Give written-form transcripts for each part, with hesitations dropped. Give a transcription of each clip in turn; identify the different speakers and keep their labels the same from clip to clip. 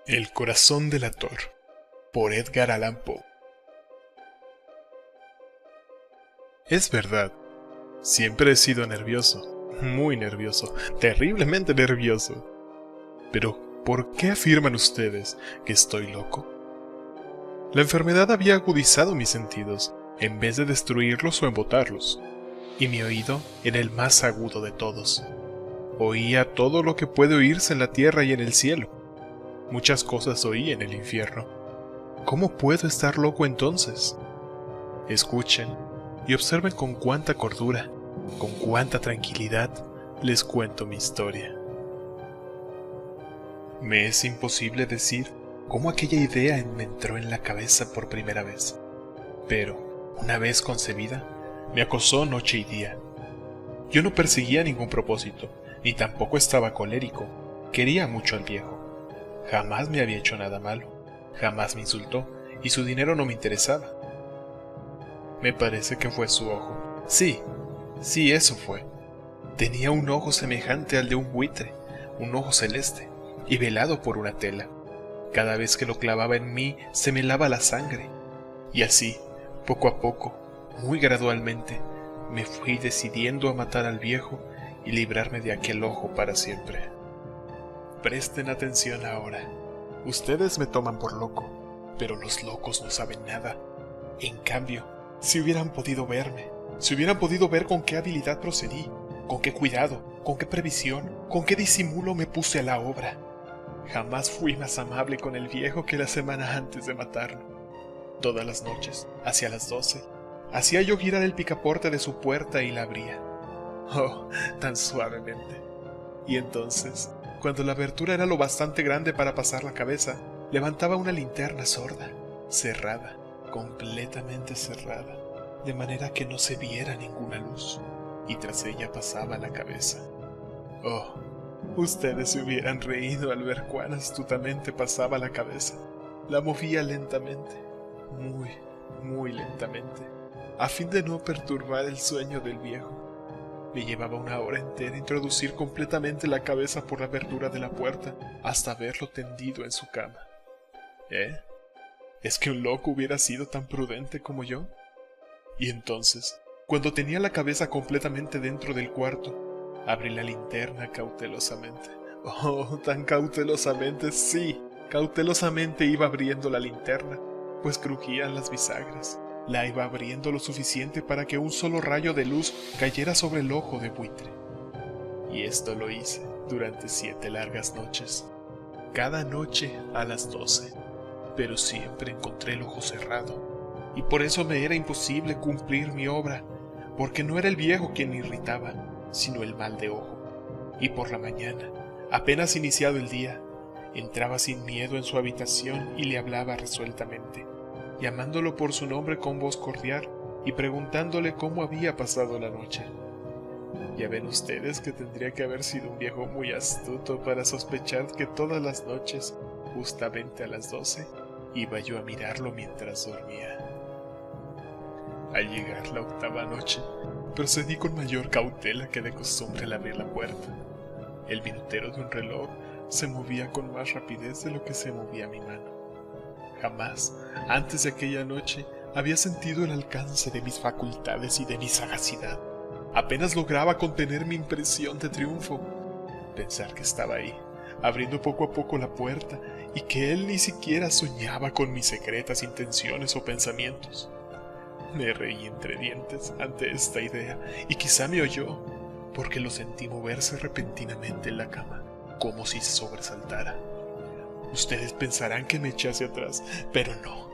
Speaker 1: El corazón del ator, por Edgar Allan Poe. Es verdad, siempre he sido nervioso, muy nervioso, terriblemente nervioso. Pero, ¿por qué afirman ustedes que estoy loco? La enfermedad había agudizado mis sentidos, en vez de destruirlos o embotarlos, y mi oído era el más agudo de todos. Oía todo lo que puede oírse en la tierra y en el cielo. Muchas cosas oí en el infierno. ¿Cómo puedo estar loco entonces? Escuchen y observen con cuánta cordura, con cuánta tranquilidad les cuento mi historia. Me es imposible decir cómo aquella idea me entró en la cabeza por primera vez, pero, una vez concebida, me acosó noche y día. Yo no perseguía ningún propósito, ni tampoco estaba colérico. Quería mucho al viejo. Jamás me había hecho nada malo, jamás me insultó, y su dinero no me interesaba. Me parece que fue su ojo. Sí, eso fue. Tenía un ojo semejante al de un buitre, un ojo celeste, y velado por una tela. Cada vez que lo clavaba en mí se me helaba la sangre, y así, poco a poco, muy gradualmente, me fui decidiendo a matar al viejo y librarme de aquel ojo para siempre. Presten atención ahora. Ustedes me toman por loco, pero los locos no saben nada. En cambio, si hubieran podido verme, si hubieran podido ver con qué habilidad procedí, con qué cuidado, con qué previsión, con qué disimulo me puse a la obra. Jamás fui más amable con el viejo que la semana antes de matarlo. Todas las noches, hacia las 12, hacía yo girar el picaporte de su puerta y la abría. Oh, tan suavemente. Y entonces, cuando la abertura era lo bastante grande para pasar la cabeza, levantaba una linterna sorda, cerrada, completamente cerrada, de manera que no se viera ninguna luz, y tras ella pasaba la cabeza. Oh, ustedes se hubieran reído al ver cuán astutamente pasaba la cabeza. La movía lentamente, muy, muy lentamente, a fin de no perturbar el sueño del viejo. Me llevaba una hora entera introducir completamente la cabeza por la abertura de la puerta hasta verlo tendido en su cama. ¿Es que un loco hubiera sido tan prudente como yo? Y entonces, cuando tenía la cabeza completamente dentro del cuarto, abrí la linterna cautelosamente. Oh, tan cautelosamente, sí, cautelosamente iba abriendo la linterna, pues crujían las bisagras. La iba abriendo lo suficiente para que un solo rayo de luz cayera sobre el ojo de buitre. Y esto lo hice durante 7 largas noches, cada noche a las 12, pero siempre encontré el ojo cerrado, y por eso me era imposible cumplir mi obra, porque no era el viejo quien me irritaba, sino el mal de ojo. Y por la mañana, apenas iniciado el día, entraba sin miedo en su habitación y le hablaba resueltamente, llamándolo por su nombre con voz cordial y preguntándole cómo había pasado la noche. Ya ven ustedes que tendría que haber sido un viejo muy astuto para sospechar que todas las noches, justamente a las 12, iba yo a mirarlo mientras dormía. Al llegar la 8ª noche, procedí con mayor cautela que de costumbre al abrir la puerta. El minutero de un reloj se movía con más rapidez de lo que se movía mi mano. Jamás, antes de aquella noche, había sentido el alcance de mis facultades y de mi sagacidad. Apenas lograba contener mi impresión de triunfo. Pensar que estaba ahí, abriendo poco a poco la puerta, y que él ni siquiera soñaba con mis secretas intenciones o pensamientos. Me reí entre dientes ante esta idea, y quizá me oyó, porque lo sentí moverse repentinamente en la cama, como si se sobresaltara. Ustedes pensarán que me eché hacia atrás, pero no.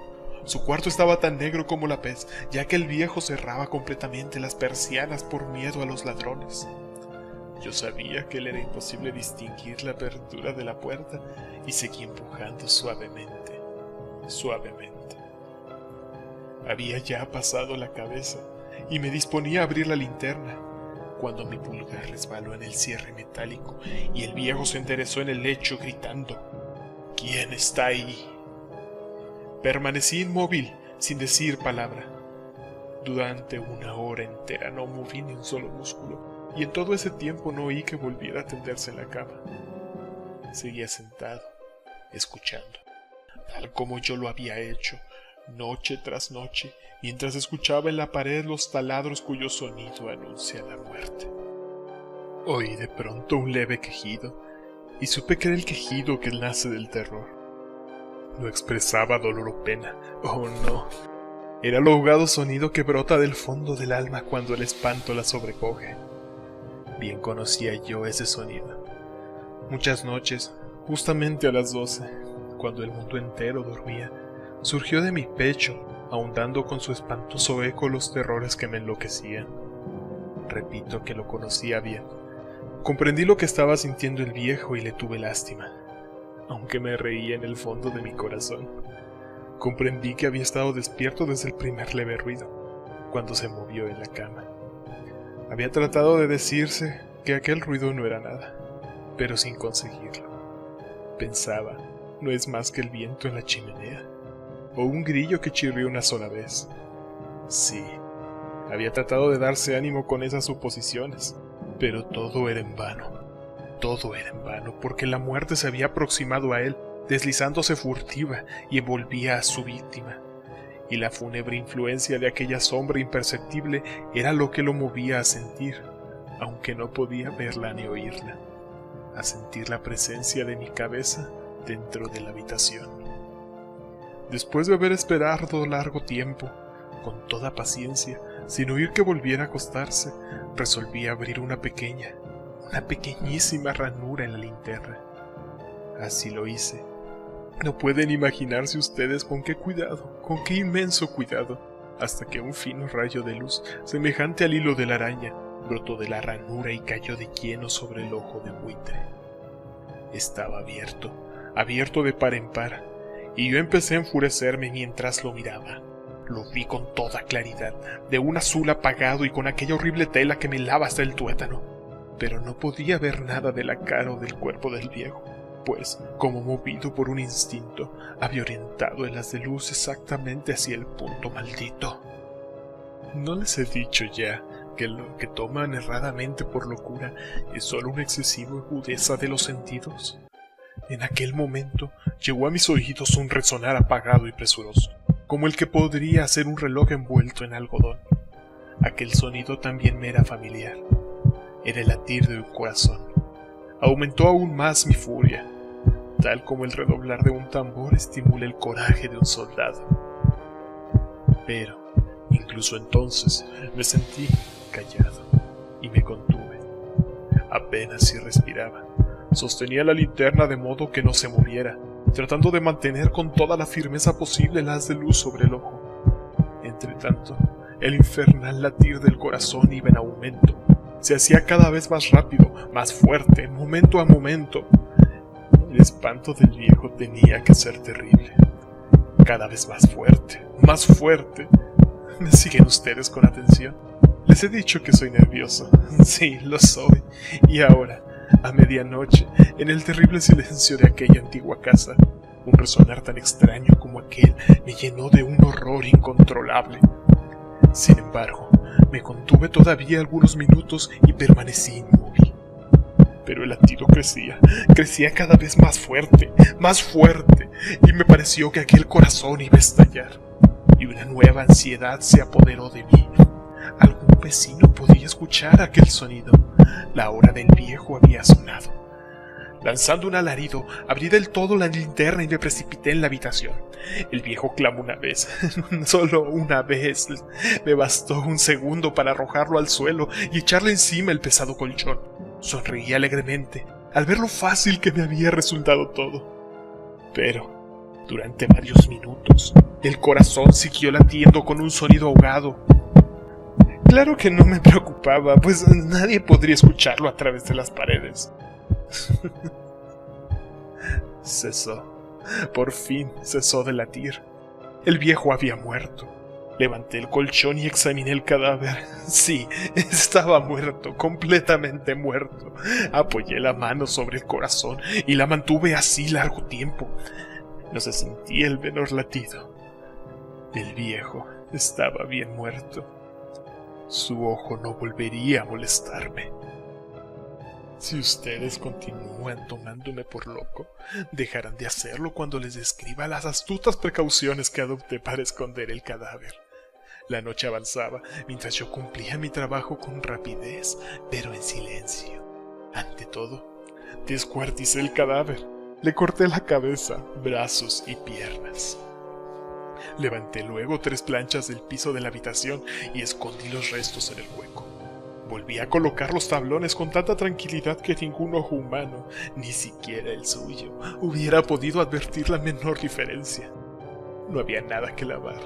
Speaker 1: Su cuarto estaba tan negro como la pez, ya que el viejo cerraba completamente las persianas por miedo a los ladrones. Yo sabía que le era imposible distinguir la apertura de la puerta y seguí empujando suavemente, suavemente. Había ya pasado la cabeza y me disponía a abrir la linterna, cuando mi pulgar resbaló en el cierre metálico y el viejo se enderezó en el lecho gritando: ¿Quién está ahí? Permanecí inmóvil, sin decir palabra. Durante 1 hora entera no moví ni un solo músculo, y en todo ese tiempo no oí que volviera a tenderse en la cama. Seguía sentado, escuchando, tal como yo lo había hecho, noche tras noche, mientras escuchaba en la pared los taladros cuyo sonido anuncia la muerte. Oí de pronto un leve quejido, y supe que era el quejido que nace del terror. No expresaba dolor o pena, oh no. Era el ahogado sonido que brota del fondo del alma cuando el espanto la sobrecoge. Bien conocía yo ese sonido. Muchas noches, justamente a las 12, cuando el mundo entero dormía, surgió de mi pecho, ahondando con su espantoso eco los terrores que me enloquecían. Repito que lo conocía bien. Comprendí lo que estaba sintiendo el viejo y le tuve lástima, aunque me reía en el fondo de mi corazón. Comprendí que había estado despierto desde el primer leve ruido, cuando se movió en la cama. Había tratado de decirse que aquel ruido no era nada, pero sin conseguirlo. Pensaba, no es más que el viento en la chimenea, o un grillo que chirrió una sola vez. Sí, había tratado de darse ánimo con esas suposiciones, pero todo era en vano. Todo era en vano, porque la muerte se había aproximado a él, deslizándose furtiva y envolvía a su víctima. Y la fúnebre influencia de aquella sombra imperceptible era lo que lo movía a sentir, aunque no podía verla ni oírla, a sentir la presencia de mi cabeza dentro de la habitación. Después de haber esperado largo tiempo, con toda paciencia, sin oír que volviera a acostarse, resolví abrir una pequeñísima ranura en la linterna. Así lo hice. No pueden imaginarse ustedes con qué cuidado, con qué inmenso cuidado, hasta que un fino rayo de luz, semejante al hilo de la araña, brotó de la ranura y cayó de lleno sobre el ojo de buitre. Estaba abierto de par en par, y yo empecé a enfurecerme mientras lo miraba. Lo vi con toda claridad, de un azul apagado y con aquella horrible tela que me helaba hasta el tuétano, pero no podía ver nada de la cara o del cuerpo del viejo, pues, como movido por un instinto, había orientado el haz de luz exactamente hacia el punto maldito. ¿No les he dicho ya que lo que toman erradamente por locura es solo una excesiva agudeza de los sentidos? En aquel momento llegó a mis oídos un resonar apagado y presuroso, como el que podría hacer un reloj envuelto en algodón. Aquel sonido también me era familiar. Era el latir de un corazón. Aumentó aún más mi furia, tal como el redoblar de un tambor estimula el coraje de un soldado. Pero, incluso entonces, me sentí callado y me contuve. Apenas si respiraba. Sostenía la linterna de modo que no se moviera, tratando de mantener con toda la firmeza posible el haz de luz sobre el ojo. Entretanto, el infernal latir del corazón iba en aumento. Se hacía cada vez más rápido, más fuerte, momento a momento. El espanto del viejo tenía que ser terrible. Cada vez más fuerte, más fuerte. ¿Me siguen ustedes con atención? Les he dicho que soy nervioso. Sí, lo soy. Y ahora, a medianoche, en el terrible silencio de aquella antigua casa, un resonar tan extraño como aquel me llenó de un horror incontrolable. Sin embargo, me contuve todavía algunos minutos y permanecí inmóvil. Pero el latido crecía cada vez más fuerte, y me pareció que aquel corazón iba a estallar, y una nueva ansiedad se apoderó de mí. Algún vecino podía escuchar aquel sonido. La hora del viejo había sonado. Lanzando un alarido, abrí del todo la linterna y me precipité en la habitación. El viejo clamó una vez, solo una vez. Me bastó un segundo para arrojarlo al suelo y echarle encima el pesado colchón. Sonreí alegremente al ver lo fácil que me había resultado todo. Pero, durante varios minutos, el corazón siguió latiendo con un sonido ahogado. Claro que no me preocupaba, pues nadie podría escucharlo a través de las paredes. Cesó. Por fin cesó de latir. El viejo había muerto. Levanté el colchón y examiné el cadáver. Sí, estaba muerto, completamente muerto. Apoyé la mano sobre el corazón y la mantuve así largo tiempo. No se sentía el menor latido. El viejo estaba bien muerto. Su ojo no volvería a molestarme. Si ustedes continúan tomándome por loco, dejarán de hacerlo cuando les describa las astutas precauciones que adopté para esconder el cadáver. La noche avanzaba mientras yo cumplía mi trabajo con rapidez, pero en silencio. Ante todo, descuarticé el cadáver. Le corté la cabeza, brazos y piernas. Levanté luego 3 planchas del piso de la habitación y escondí los restos en el hueco. Volví a colocar los tablones con tanta tranquilidad que ningún ojo humano, ni siquiera el suyo, hubiera podido advertir la menor diferencia. No había nada que lavar,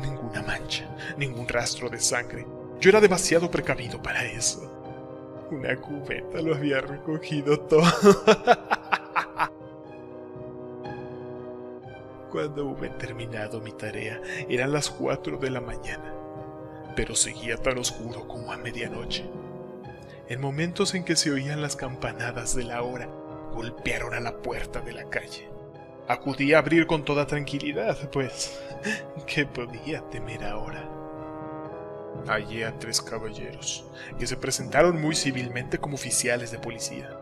Speaker 1: ninguna mancha, ningún rastro de sangre. Yo era demasiado precavido para eso. Una cubeta lo había recogido todo. Cuando hube terminado mi tarea, eran las 4 de la mañana. Pero seguía tan oscuro como a medianoche. En momentos en que se oían las campanadas de la hora, golpearon a la puerta de la calle. Acudí a abrir con toda tranquilidad, pues, ¿qué podía temer ahora? Hallé a 3 caballeros, que se presentaron muy civilmente como oficiales de policía.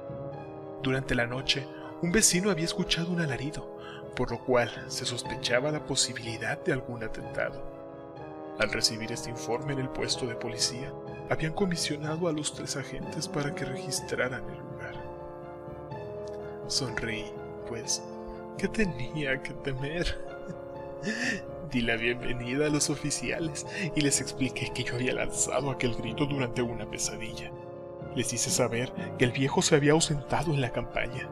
Speaker 1: Durante la noche, un vecino había escuchado un alarido, por lo cual se sospechaba la posibilidad de algún atentado. Al recibir este informe en el puesto de policía, habían comisionado a los 3 agentes para que registraran el lugar. Sonreí, pues, ¿qué tenía que temer? Di la bienvenida a los oficiales y les expliqué que yo había lanzado aquel grito durante una pesadilla. Les hice saber que el viejo se había ausentado en la campaña.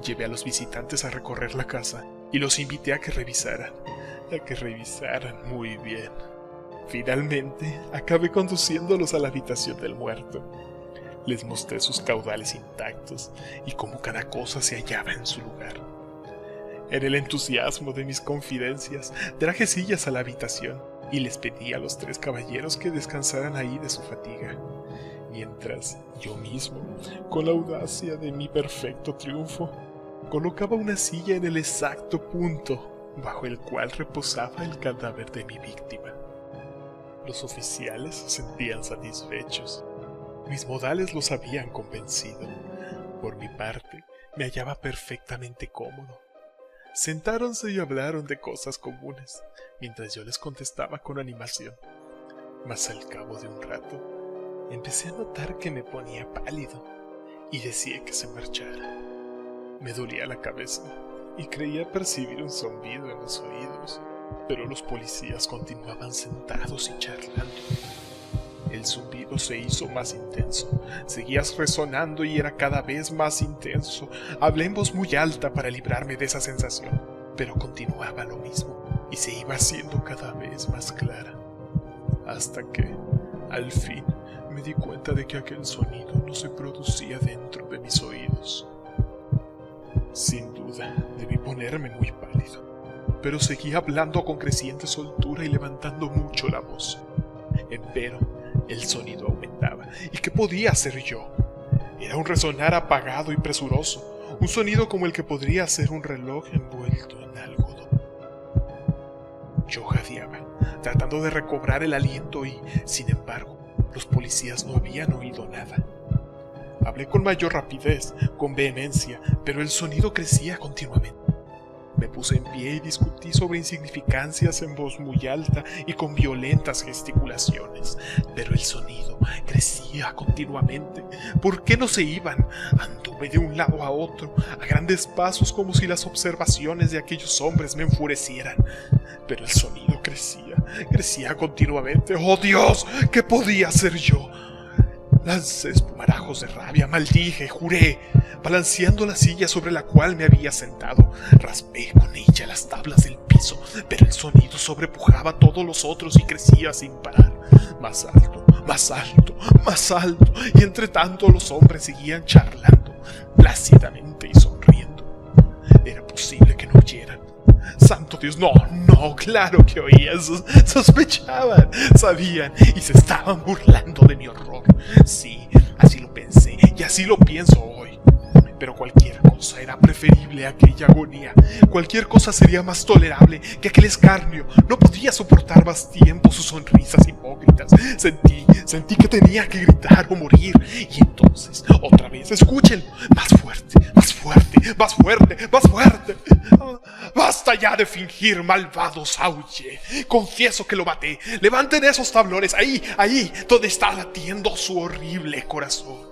Speaker 1: Llevé a los visitantes a recorrer la casa y los invité a que revisaran muy bien. Finalmente, acabé conduciéndolos a la habitación del muerto. Les mostré sus caudales intactos y cómo cada cosa se hallaba en su lugar. En el entusiasmo de mis confidencias, traje sillas a la habitación y les pedí a los 3 caballeros que descansaran ahí de su fatiga, mientras yo mismo, con la audacia de mi perfecto triunfo, colocaba una silla en el exacto punto bajo el cual reposaba el cadáver de mi víctima. Los oficiales se sentían satisfechos. Mis modales los habían convencido. Por mi parte, me hallaba perfectamente cómodo. Sentáronse y hablaron de cosas comunes, mientras yo les contestaba con animación. Mas al cabo de un rato, empecé a notar que me ponía pálido y deseé que se marchara. Me dolía la cabeza y creía percibir un zumbido en los oídos, pero los policías continuaban sentados y charlando. El zumbido se hizo más intenso, seguía resonando y era cada vez más intenso. Hablé en voz muy alta para librarme de esa sensación, pero continuaba lo mismo y se iba haciendo cada vez más clara. Hasta que, al fin, me di cuenta de que aquel sonido no se producía dentro de mis oídos. Sin duda, debí ponerme muy pálido, pero seguía hablando con creciente soltura y levantando mucho la voz. Empero, el sonido aumentaba. ¿Y qué podía hacer yo? Era un resonar apagado y presuroso, un sonido como el que podría hacer un reloj envuelto en algodón. Yo jadeaba, tratando de recobrar el aliento y, sin embargo, los policías no habían oído nada. Hablé con mayor rapidez, con vehemencia, pero el sonido crecía continuamente. Me puse en pie y discutí sobre insignificancias en voz muy alta y con violentas gesticulaciones, pero el sonido crecía continuamente. ¿Por qué no se iban? Anduve de un lado a otro, a grandes pasos, como si las observaciones de aquellos hombres me enfurecieran. Pero el sonido crecía continuamente. ¡Oh Dios! ¿Qué podía hacer yo? Lancé espumarajos de rabia, maldije, juré, balanceando la silla sobre la cual me había sentado. Raspé con ella las tablas del piso, pero el sonido sobrepujaba a todos los otros y crecía sin parar. Más alto, más alto, más alto, y entre tanto los hombres seguían charlando, plácidamente y sonriendo. Era posible que no oyeran. ¡Santo Dios! No, claro que oían, sospechaban, sabían y se estaban burlando de mi horror. Sí, así lo pensé y así lo pienso hoy. Pero cualquier cosa era preferible a aquella agonía. Cualquier cosa sería más tolerable que aquel escarnio. No podía soportar más tiempo sus sonrisas hipócritas. Sentí que tenía que gritar o morir. Y entonces, otra vez, escuchen, más fuerte, más fuerte, más fuerte, más fuerte. Basta ya de fingir, malvado Sauye. Confieso que lo maté. Levanten esos tablones, ahí, donde está latiendo su horrible corazón.